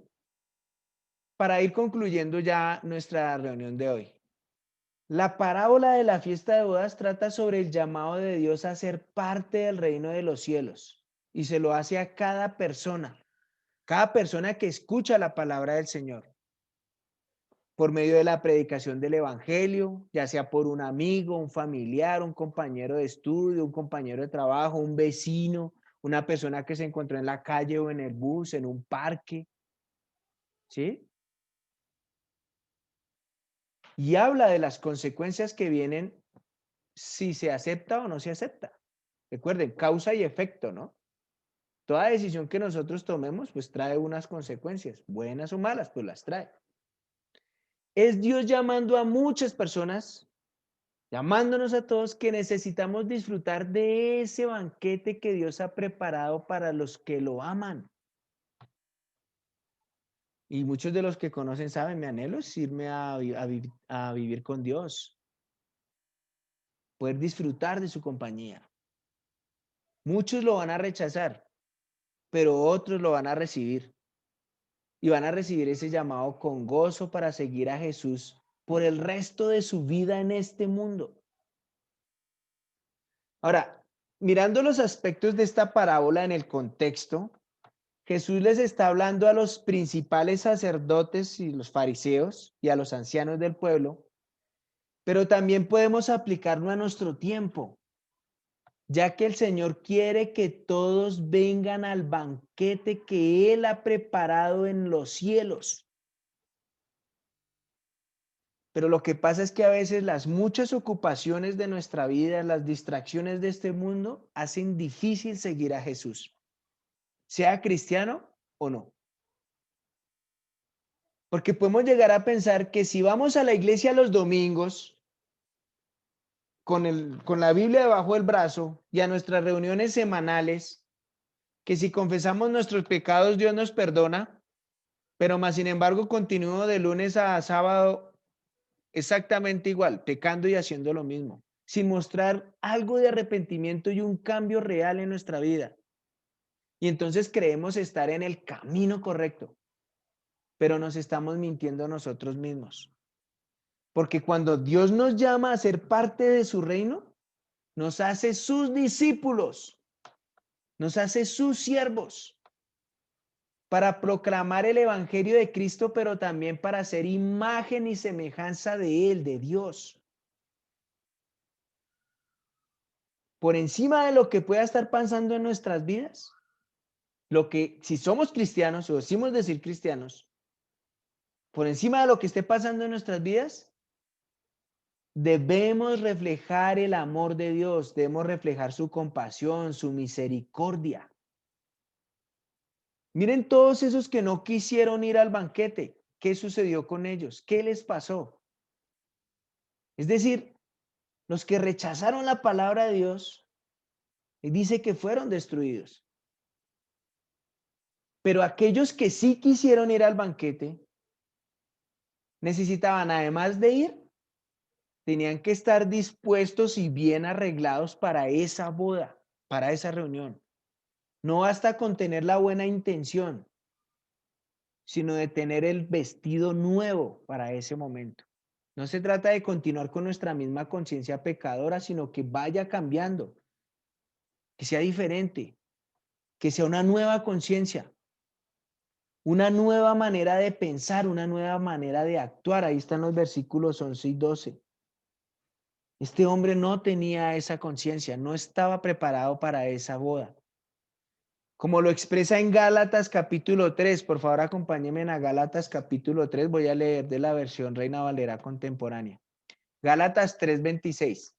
Para ir concluyendo ya nuestra reunión de hoy. La parábola de la fiesta de bodas trata sobre el llamado de Dios a ser parte del reino de los cielos y se lo hace a cada persona que escucha la palabra del Señor por medio de la predicación del evangelio, ya sea por un amigo, un familiar, un compañero de estudio, un compañero de trabajo, un vecino, una persona que se encontró en la calle o en el bus, en un parque, ¿sí? Y habla de las consecuencias que vienen si se acepta o no se acepta. Recuerden, causa y efecto, ¿no? Toda decisión que nosotros tomemos, pues trae unas consecuencias, buenas o malas, pues las trae. Es Dios llamando a muchas personas, llamándonos a todos que necesitamos disfrutar de ese banquete que Dios ha preparado para los que lo aman. Y muchos de los que conocen saben, mi anhelo es irme a vivir con Dios, poder disfrutar de su compañía. Muchos lo van a rechazar, pero otros lo van a recibir. Y van a recibir ese llamado con gozo para seguir a Jesús por el resto de su vida en este mundo. Ahora, mirando los aspectos de esta parábola en el contexto, Jesús les está hablando a los principales sacerdotes y los fariseos y a los ancianos del pueblo, pero también podemos aplicarlo a nuestro tiempo, ya que el Señor quiere que todos vengan al banquete que Él ha preparado en los cielos. Pero lo que pasa es que a veces las muchas ocupaciones de nuestra vida, las distracciones de este mundo, hacen difícil seguir a Jesús, sea cristiano o no. Porque podemos llegar a pensar que si vamos a la iglesia los domingos con la Biblia debajo del brazo y a nuestras reuniones semanales, que si confesamos nuestros pecados Dios nos perdona, pero más sin embargo continúo de lunes a sábado exactamente igual, pecando y haciendo lo mismo, sin mostrar algo de arrepentimiento y un cambio real en nuestra vida. Y entonces creemos estar en el camino correcto, pero nos estamos mintiendo a nosotros mismos. Porque cuando Dios nos llama a ser parte de su reino, nos hace sus discípulos, nos hace sus siervos, para proclamar el evangelio de Cristo, pero también para ser imagen y semejanza de Él, de Dios. Por encima de lo que pueda estar pasando en nuestras vidas, lo que, si somos cristianos o decimos decir cristianos, por encima de lo que esté pasando en nuestras vidas, debemos reflejar el amor de Dios, debemos reflejar su compasión, su misericordia. Miren todos esos que no quisieron ir al banquete. ¿Qué sucedió con ellos? ¿Qué les pasó? Es decir, los que rechazaron la palabra de Dios, dice que fueron destruidos. Pero aquellos que sí quisieron ir al banquete, necesitaban, además de ir, tenían que estar dispuestos y bien arreglados para esa boda, para esa reunión. No basta con tener la buena intención, sino de tener el vestido nuevo para ese momento. No se trata de continuar con nuestra misma conciencia pecadora, sino que vaya cambiando, que sea diferente, que sea una nueva conciencia, una nueva manera de pensar, una nueva manera de actuar. Ahí están los versículos 11 y 12. Este hombre no tenía esa conciencia, no estaba preparado para esa boda. Como lo expresa en Gálatas capítulo 3, por favor acompáñenme a Gálatas capítulo 3, voy a leer de la versión Reina Valera contemporánea. Gálatas 3:26.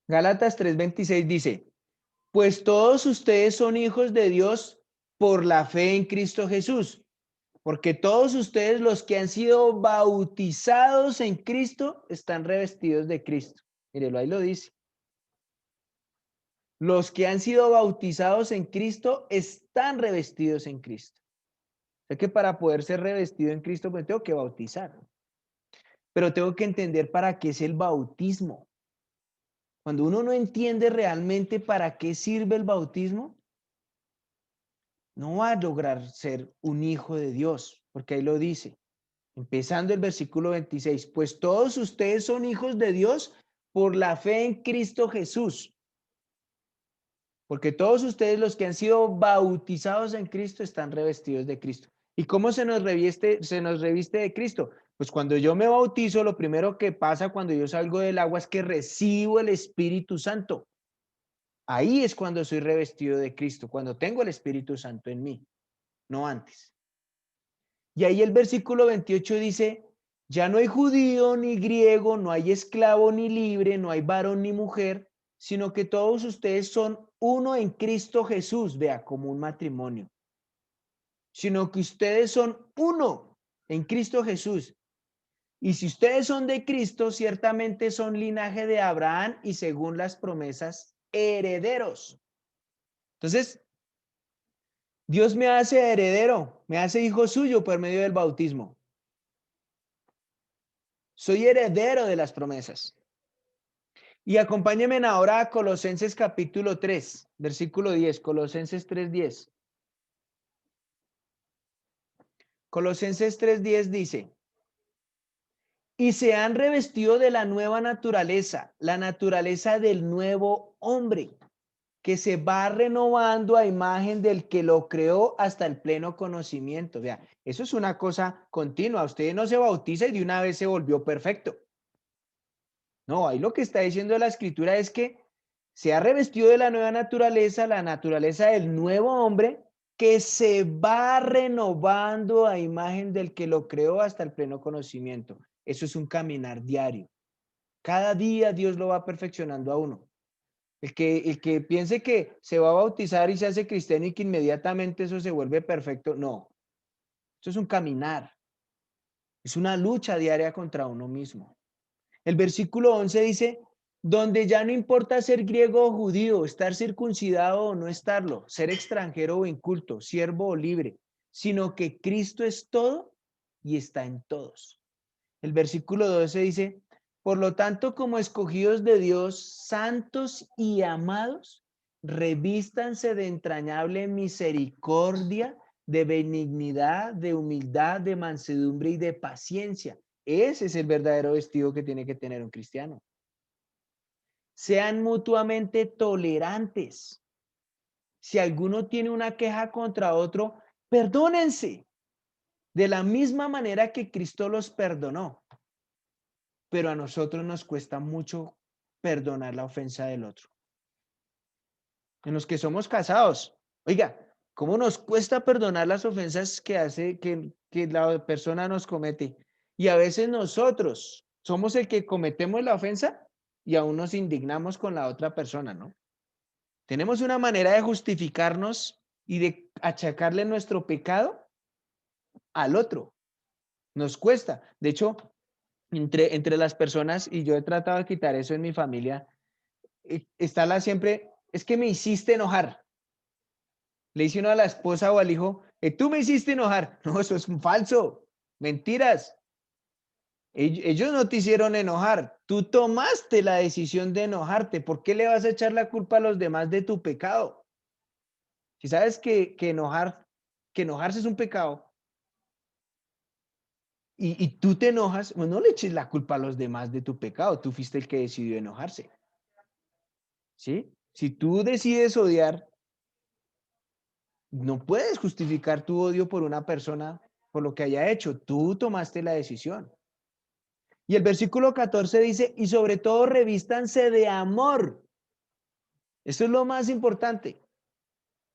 Gálatas 3:26 dice, pues todos ustedes son hijos de Dios por la fe en Cristo Jesús, porque todos ustedes los que han sido bautizados en Cristo están revestidos de Cristo. Mírelo, ahí lo dice. Los que han sido bautizados en Cristo están revestidos en Cristo. O sea que para poder ser revestido en Cristo, pues tengo que bautizar. Pero tengo que entender para qué es el bautismo. Cuando uno no entiende realmente para qué sirve el bautismo, no va a lograr ser un hijo de Dios, porque ahí lo dice, empezando el versículo 26, pues todos ustedes son hijos de Dios por la fe en Cristo Jesús. Porque todos ustedes los que han sido bautizados en Cristo están revestidos de Cristo. ¿Y cómo se nos reviste de Cristo? Pues cuando yo me bautizo, lo primero que pasa cuando yo salgo del agua es que recibo el Espíritu Santo. Ahí es cuando soy revestido de Cristo, cuando tengo el Espíritu Santo en mí, no antes. Y ahí el versículo 28 dice, ya no hay judío ni griego, no hay esclavo ni libre, no hay varón ni mujer, sino que todos ustedes son uno en Cristo Jesús, vea, como un matrimonio, sino que ustedes son uno en Cristo Jesús. Y si ustedes son de Cristo, ciertamente son linaje de Abraham y según las promesas, herederos. Entonces, Dios me hace heredero, me hace hijo suyo por medio del bautismo. Soy heredero de las promesas. Y acompáñenme ahora a Colosenses capítulo 3, versículo 10, Colosenses 3:10. Colosenses 3:10 dice, y se han revestido de la nueva naturaleza, la naturaleza del nuevo hombre, que se va renovando a imagen del que lo creó hasta el pleno conocimiento. O sea, eso es una cosa continua. Usted no se bautiza y de una vez se volvió perfecto. No, ahí lo que está diciendo la escritura es que se ha revestido de la naturaleza del nuevo hombre, que se va renovando a imagen del que lo creó hasta el pleno conocimiento. Eso es un caminar diario. Cada día Dios lo va perfeccionando a uno. El que piense que se va a bautizar y se hace cristiano y que inmediatamente eso se vuelve perfecto, no. Eso es un caminar. Es una lucha diaria contra uno mismo. El versículo 11 dice, donde ya no importa ser griego o judío, estar circuncidado o no estarlo, ser extranjero o inculto, siervo o libre, sino que Cristo es todo y está en todos. El versículo 12 dice, por lo tanto, como escogidos de Dios, santos y amados, revístanse de entrañable misericordia, de benignidad, de humildad, de mansedumbre y de paciencia. Ese es el verdadero vestido que tiene que tener un cristiano. Sean mutuamente tolerantes. Si alguno tiene una queja contra otro, perdónense de la misma manera que Cristo los perdonó. Pero a nosotros nos cuesta mucho perdonar la ofensa del otro. En los que somos casados, oiga, ¿cómo nos cuesta perdonar las ofensas que hace que la persona nos comete? Y a veces nosotros somos el que cometemos la ofensa y aún nos indignamos con la otra persona, ¿no? Tenemos una manera de justificarnos y de achacarle nuestro pecado al otro. Nos cuesta. De hecho, entre las personas, y yo he tratado de quitar eso en mi familia, está la siempre, es que me hiciste enojar. Le dice uno a la esposa o al hijo, tú me hiciste enojar. No, eso es un falso. Mentiras. Ellos no te hicieron enojar. Tú tomaste la decisión de enojarte. ¿Por qué le vas a echar la culpa a los demás de tu pecado? Si sabes que enojarse es un pecado y tú te enojas, pues no le eches la culpa a los demás de tu pecado. Tú fuiste el que decidió enojarse. ¿Sí? Si tú decides odiar, no puedes justificar tu odio por una persona por lo que haya hecho. Tú tomaste la decisión. Y el versículo 14 dice, y sobre todo revístanse de amor. Esto es lo más importante.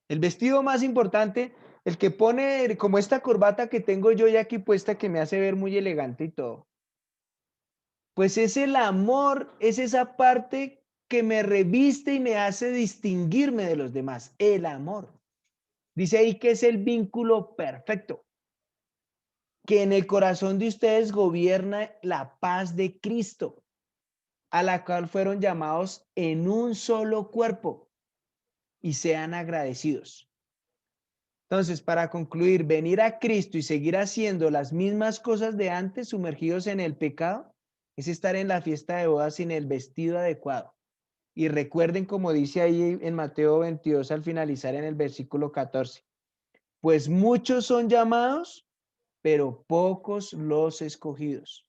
El vestido más importante, el que pone como esta corbata que tengo yo ya aquí puesta que me hace ver muy elegante y todo. Pues es el amor, es esa parte que me reviste y me hace distinguirme de los demás. El amor. Dice ahí que es el vínculo perfecto, que en el corazón de ustedes gobierna la paz de Cristo, a la cual fueron llamados en un solo cuerpo, y sean agradecidos. Entonces, para concluir, venir a Cristo y seguir haciendo las mismas cosas de antes, sumergidos en el pecado, es estar en la fiesta de bodas sin el vestido adecuado. Y recuerden, como dice ahí en Mateo 22 al finalizar en el versículo 14, pues muchos son llamados, pero pocos los escogidos.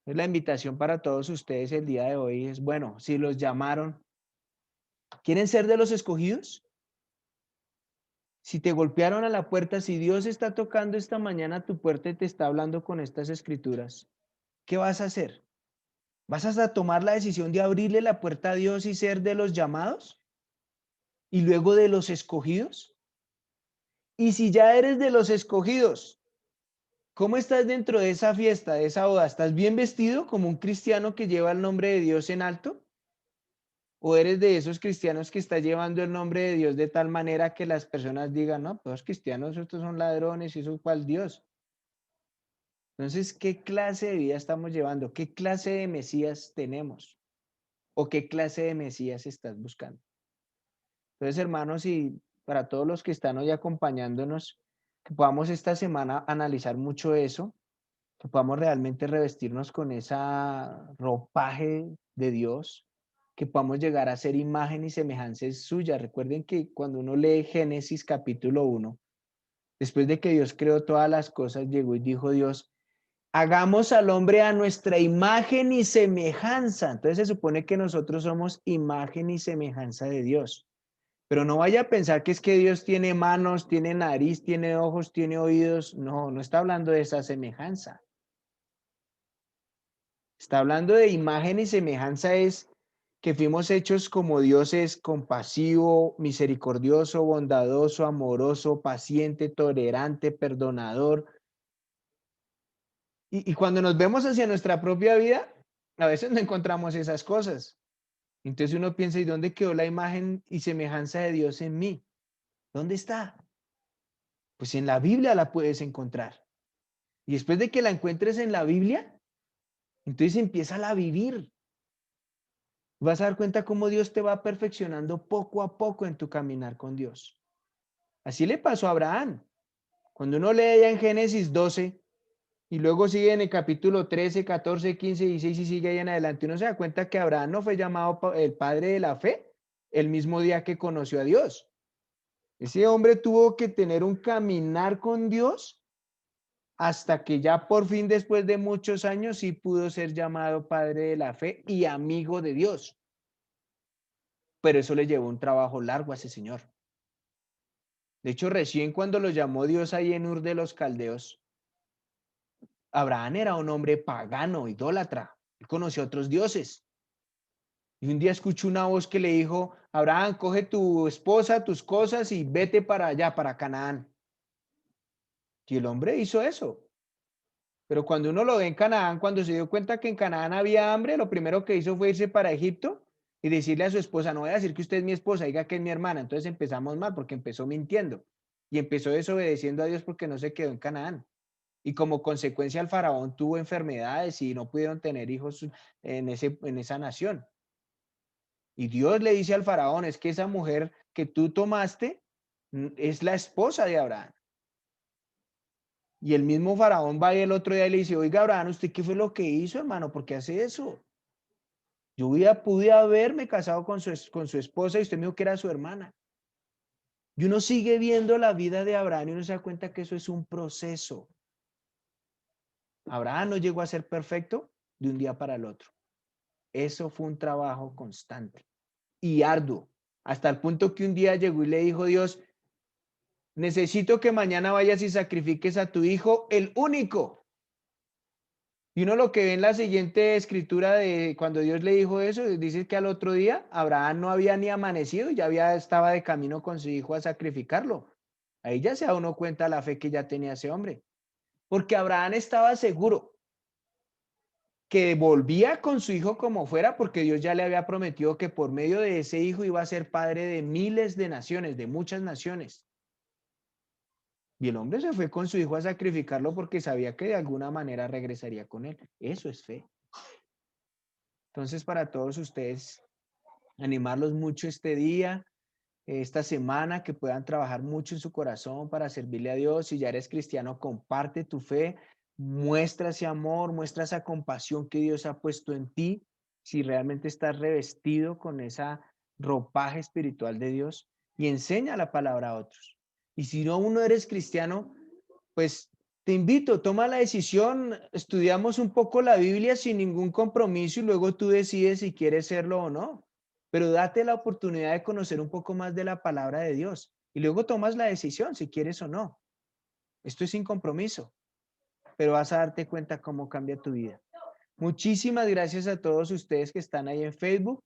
Es la invitación para todos ustedes el día de hoy. Es bueno, si los llamaron, ¿quieren ser de los escogidos? Si te golpearon a la puerta, si Dios está tocando esta mañana a tu puerta y te está hablando con estas escrituras, ¿qué vas a hacer? ¿Vas a tomar la decisión de abrirle la puerta a Dios y ser de los llamados? ¿Y luego de los escogidos? Y si ya eres de los escogidos, ¿Cómo estás dentro de esa fiesta, de esa boda? ¿Estás bien vestido como un cristiano que lleva el nombre de Dios en alto? ¿O eres de esos cristianos que está llevando el nombre de Dios de tal manera que las personas digan, no, pues los cristianos, estos son ladrones y eso cuál Dios? Entonces, ¿qué clase de vida estamos llevando? ¿Qué clase de Mesías tenemos? ¿O qué clase de Mesías estás buscando? Entonces, hermanos, y para todos los que están hoy acompañándonos, que podamos esta semana analizar mucho eso, que podamos realmente revestirnos con esa ropaje de Dios, que podamos llegar a ser imagen y semejanza suya. Recuerden que cuando uno lee Génesis capítulo 1, después de que Dios creó todas las cosas, llegó y dijo Dios, hagamos al hombre a nuestra imagen y semejanza. Entonces se supone que nosotros somos imagen y semejanza de Dios. Pero no vaya a pensar que es que Dios tiene manos, tiene nariz, tiene ojos, tiene oídos. No, no está hablando de esa semejanza. Está hablando de imagen y semejanza es que fuimos hechos como Dios es compasivo, misericordioso, bondadoso, amoroso, paciente, tolerante, perdonador. Y cuando nos vemos hacia nuestra propia vida, a veces no encontramos esas cosas. Entonces uno piensa, ¿y dónde quedó la imagen y semejanza de Dios en mí? ¿Dónde está? Pues en la Biblia la puedes encontrar. Y después de que la encuentres en la Biblia, entonces empieza a vivir. Vas a dar cuenta cómo Dios te va perfeccionando poco a poco en tu caminar con Dios. Así le pasó a Abraham. Cuando uno lee ya en Génesis 12 y luego sigue en el capítulo 13, 14, 15, 16 y sigue ahí en adelante, uno se da cuenta que Abraham no fue llamado el padre de la fe el mismo día que conoció a Dios. Ese hombre tuvo que tener un caminar con Dios hasta que ya por fin, después de muchos años, sí pudo ser llamado padre de la fe y amigo de Dios. Pero eso le llevó un trabajo largo a ese señor. De hecho, recién cuando lo llamó Dios ahí en Ur de los Caldeos, Abraham era un hombre pagano, idólatra. Él conoció a otros dioses. Y un día escuchó una voz que le dijo, Abraham, coge tu esposa, tus cosas y vete para allá, para Canaán. Y el hombre hizo eso. Pero cuando uno lo ve en Canaán, cuando se dio cuenta que en Canaán había hambre, lo primero que hizo fue irse para Egipto y decirle a su esposa, no voy a decir que usted es mi esposa, diga que es mi hermana. Entonces empezamos mal porque empezó mintiendo y empezó desobedeciendo a Dios porque no se quedó en Canaán. Y como consecuencia el faraón tuvo enfermedades y no pudieron tener hijos en esa nación. Y Dios le dice al faraón, es que esa mujer que tú tomaste es la esposa de Abraham. Y el mismo faraón va y el otro día y le dice, oiga, Abraham, ¿usted qué fue lo que hizo, hermano? ¿Por qué hace eso? Yo ya pude haberme casado con su esposa y usted me dijo que era su hermana. Y uno sigue viendo la vida de Abraham y uno se da cuenta que eso es un proceso. Abraham no llegó a ser perfecto de un día para el otro. Eso fue un trabajo constante y arduo, hasta el punto que un día llegó y le dijo Dios, necesito que mañana vayas y sacrifiques a tu hijo, el único. Y uno lo que ve en la siguiente escritura de cuando Dios le dijo eso, dice que al otro día Abraham no había ni amanecido y ya estaba de camino con su hijo a sacrificarlo. Ahí ya se da uno cuenta la fe que ya tenía ese hombre. Porque Abraham estaba seguro que volvía con su hijo como fuera, porque Dios ya le había prometido que por medio de ese hijo iba a ser padre de miles de naciones, de muchas naciones. Y el hombre se fue con su hijo a sacrificarlo porque sabía que de alguna manera regresaría con él. Eso es fe. Entonces, para todos ustedes, animarlos mucho este día, esta semana, que puedan trabajar mucho en su corazón para servirle a Dios. Si ya eres cristiano, comparte tu fe, muestra ese amor, muestra esa compasión que Dios ha puesto en ti. Si realmente estás revestido con esa ropaje espiritual de Dios y enseña la palabra a otros. Y si no, uno eres cristiano, pues te invito, toma la decisión, estudiamos un poco la Biblia sin ningún compromiso y luego tú decides si quieres serlo o no. Pero date la oportunidad de conocer un poco más de la palabra de Dios y luego tomas la decisión si quieres o no. Esto es sin compromiso, pero vas a darte cuenta cómo cambia tu vida. Muchísimas gracias a todos ustedes que están ahí en Facebook.